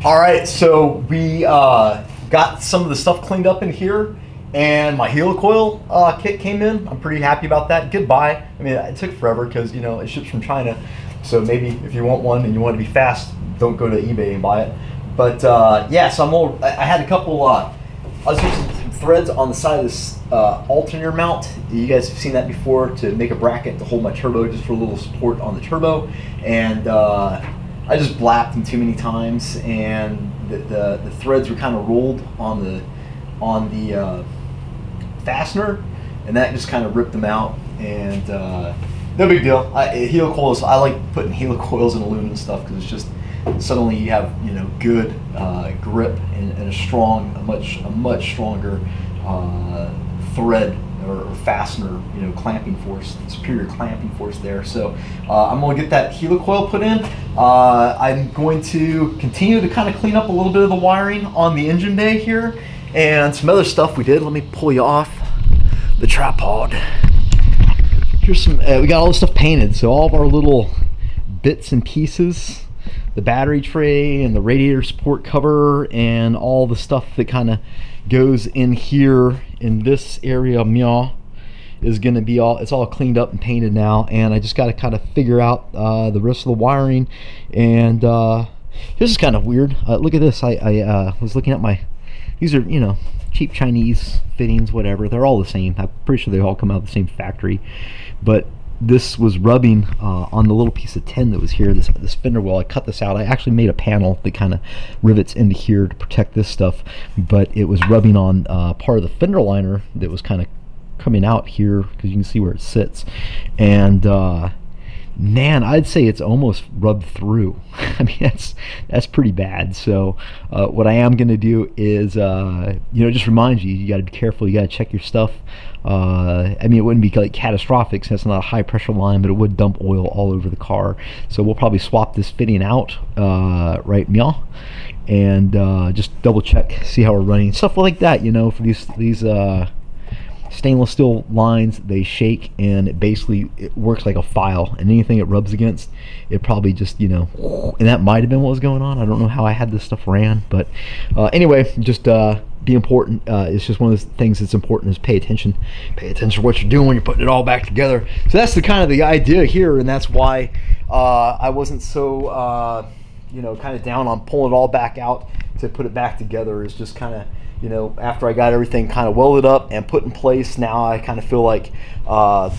All right, so we got some of the stuff cleaned up in here, and my helicoil kit came in. I'm pretty happy about that. Goodbye. I mean, it took forever because it ships from China. So maybe if you want one and you want to be fast, don't go to eBay and buy it. But yeah, so I had a couple. I was using some threads on the side of this alternator mount. You guys have seen that before, to make a bracket to hold my turbo, just for a little support on the turbo. And I just blacked them too many times, and the threads were kind of rolled on the fastener, and that just kind of ripped them out. And no big deal. Helicoils, I like putting helicoils in aluminum stuff because it's just suddenly you have good grip and a much stronger thread or fastener, clamping force, superior clamping force there. So I'm going to get that helicoil put in. I'm going to continue to kind of clean up a little bit of the wiring on the engine bay here, and some other stuff we did. Let me pull you off the tripod. Here's some, we got all this stuff painted, so all of our little bits and pieces, the battery tray and the radiator support cover and all the stuff that kind of goes in here in this area, is going to be it's all cleaned up and painted now. And I just got to kind of figure out the rest of the wiring. And this is kind of weird. Look at this. I was looking at these are cheap Chinese fittings, whatever. They're all the same. I'm pretty sure they all come out of the same factory, but this was rubbing on the little piece of tin that was here, this fender well. I cut this out. I actually made a panel that kind of rivets into here to protect this stuff, but it was rubbing on part of the fender liner that was kind of coming out here, because you can see where it sits. And man, I'd say it's almost rubbed through. I mean, that's pretty bad. So what I am going to do is just remind you got to be careful. You got to check your stuff. I mean, it wouldn't be like catastrophic since it's not a high pressure line, but it would dump oil all over the car. So we'll probably swap this fitting out, right, meow, and just double check, see how we're running, stuff like that. For these stainless steel lines, they shake, and it works like a file, and anything it rubs against, it probably just and that might have been what was going on. I don't know how I had this stuff ran, but anyway, just be important. It's just one of those things that's important, is pay attention to what you're doing when you're putting it all back together. So that's the idea here, and that's why I wasn't so kind of down on pulling it all back out to put it back together. Is just kind of after I got everything kind of welded up and put in place, now I kind of feel like I'll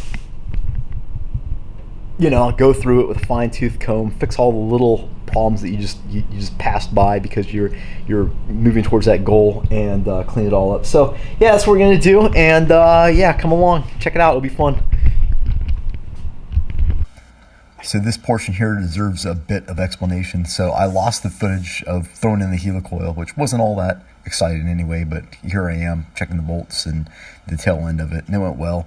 go through it with a fine-tooth comb, fix all the little problems that you just passed by because you're moving towards that goal, and clean it all up. So yeah, that's what we're gonna do. And yeah, come along, check it out, it'll be fun. So this portion here deserves a bit of explanation. So I lost the footage of throwing in the helicoil, which wasn't all that exciting anyway, but here I am checking the bolts and the tail end of it, and it went well.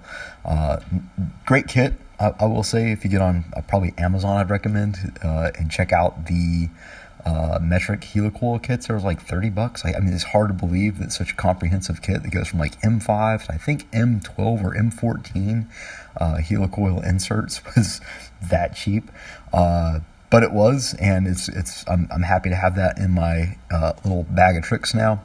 Great kit. I will say, if you get on probably Amazon, I'd recommend and check out the metric helicoil kits. There was like $30. I mean, it's hard to believe that such a comprehensive kit that goes from like M5 to I think M12 or M14 helicoil inserts was that cheap. But it was, and I'm happy to have that in my little bag of tricks now.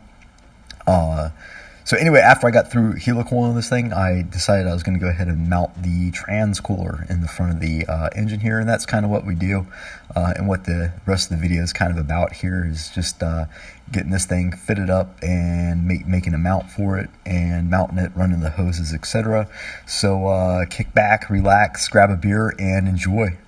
So anyway, after I got through helicoiling this thing, I decided I was going to go ahead and mount the trans cooler in the front of the engine here, and that's kind of what we do. And what the rest of the video is kind of about here is just getting this thing fitted up and making a mount for it, and mounting it, running the hoses, etc. So kick back, relax, grab a beer, and enjoy.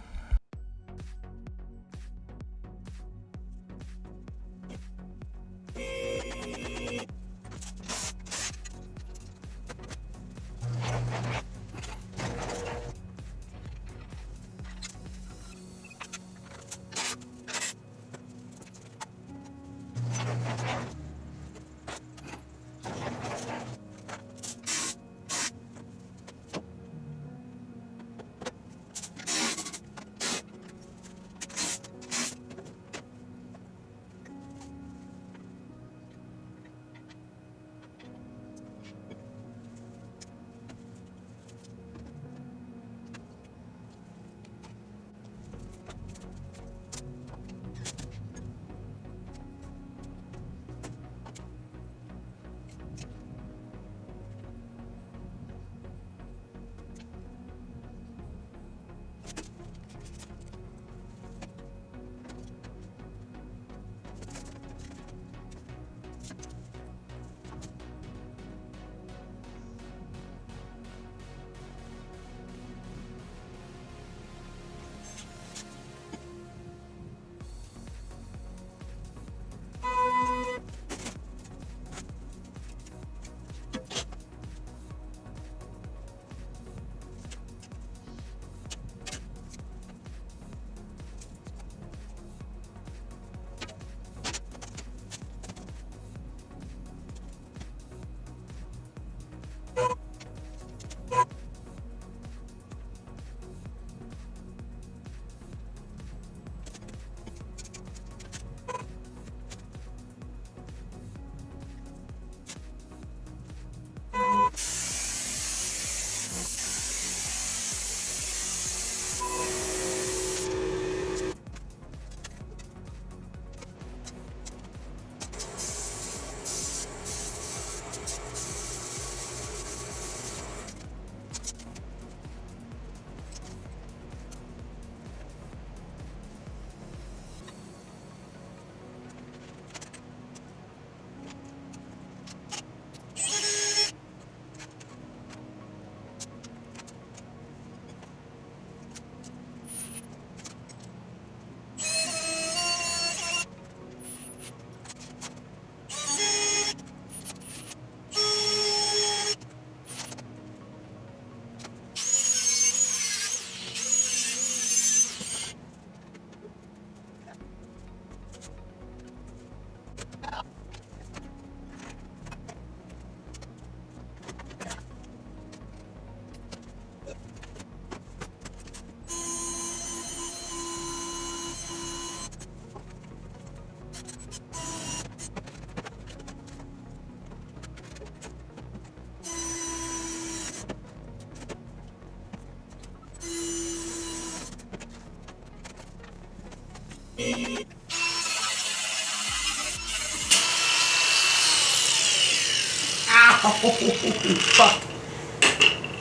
Fuck.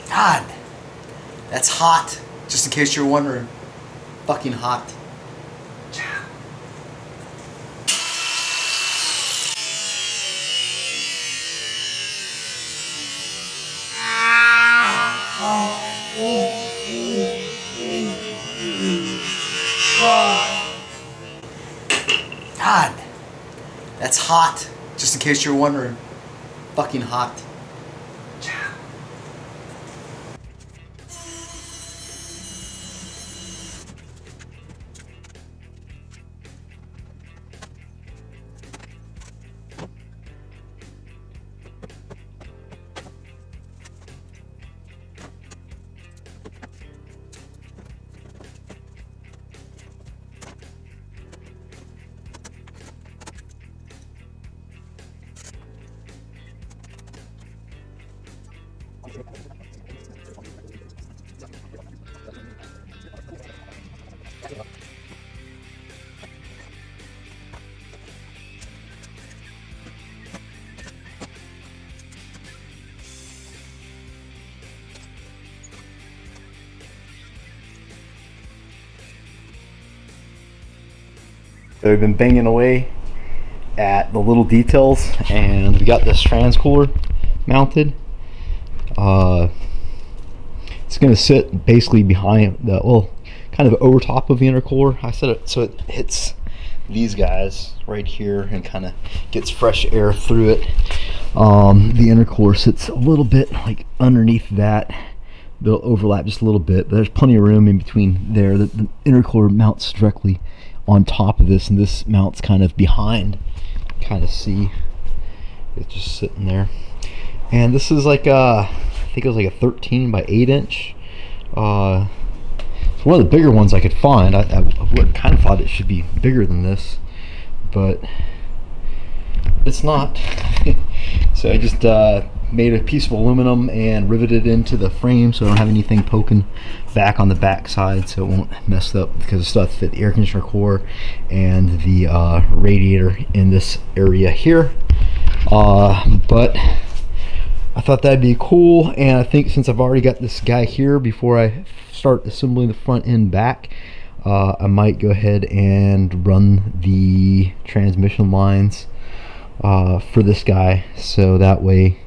God, that's hot. Just in case you're wondering, fucking hot. God, that's hot. Just in case you're wondering, fucking hot. So we've been banging away at the little details, and we got this trans cooler mounted. It's going to sit basically behind the, well, kind of over top of the intercooler. I set it so it hits these guys right here and kind of gets fresh air through it. The intercooler sits a little bit like underneath that. They'll overlap just a little bit, but there's plenty of room in between there. The intercooler mounts directly on top of this, and this mounts kind of behind. Kind of see it's just sitting there. And this is like I think it was like a 13 by 8 inch. It's one of the bigger ones I could find. I would kind of thought it should be bigger than this, but it's not. So I just made a piece of aluminum and riveted it into the frame so I don't have anything poking back on the back side, so it won't mess up, because it still has to fit the air conditioner core and the radiator in this area here. But I thought that'd be cool, and I think since I've already got this guy here, before I start assembling the front and back, I might go ahead and run the transmission lines for this guy, so that way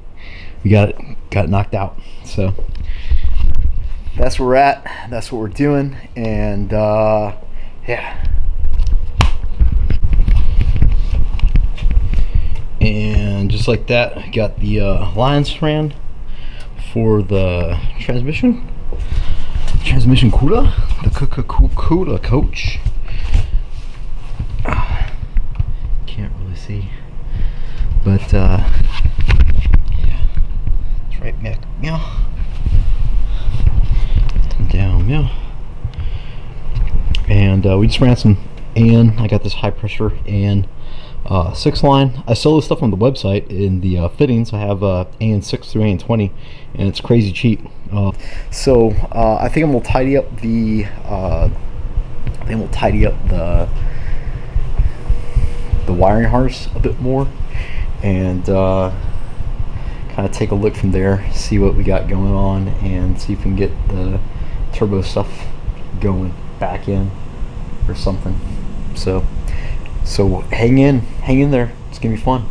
we got it knocked out. So that's where we're at, that's what we're doing, and yeah. And just like that, I got the lines ran for the transmission cooler, the cooler coach. Can't really see, but yeah, it's right back, meow, down, meow. And we just ran some AN. I got this high pressure AN 6 line. I sell this stuff on the website in the fittings. I have AN 6 through AN 20, and it's crazy cheap. So I think I'm gonna tidy up the wiring harness a bit more, and kind of take a look from there, see what we got going on, and see if we can get the turbo stuff going back in or something. So hang in there, it's gonna be fun.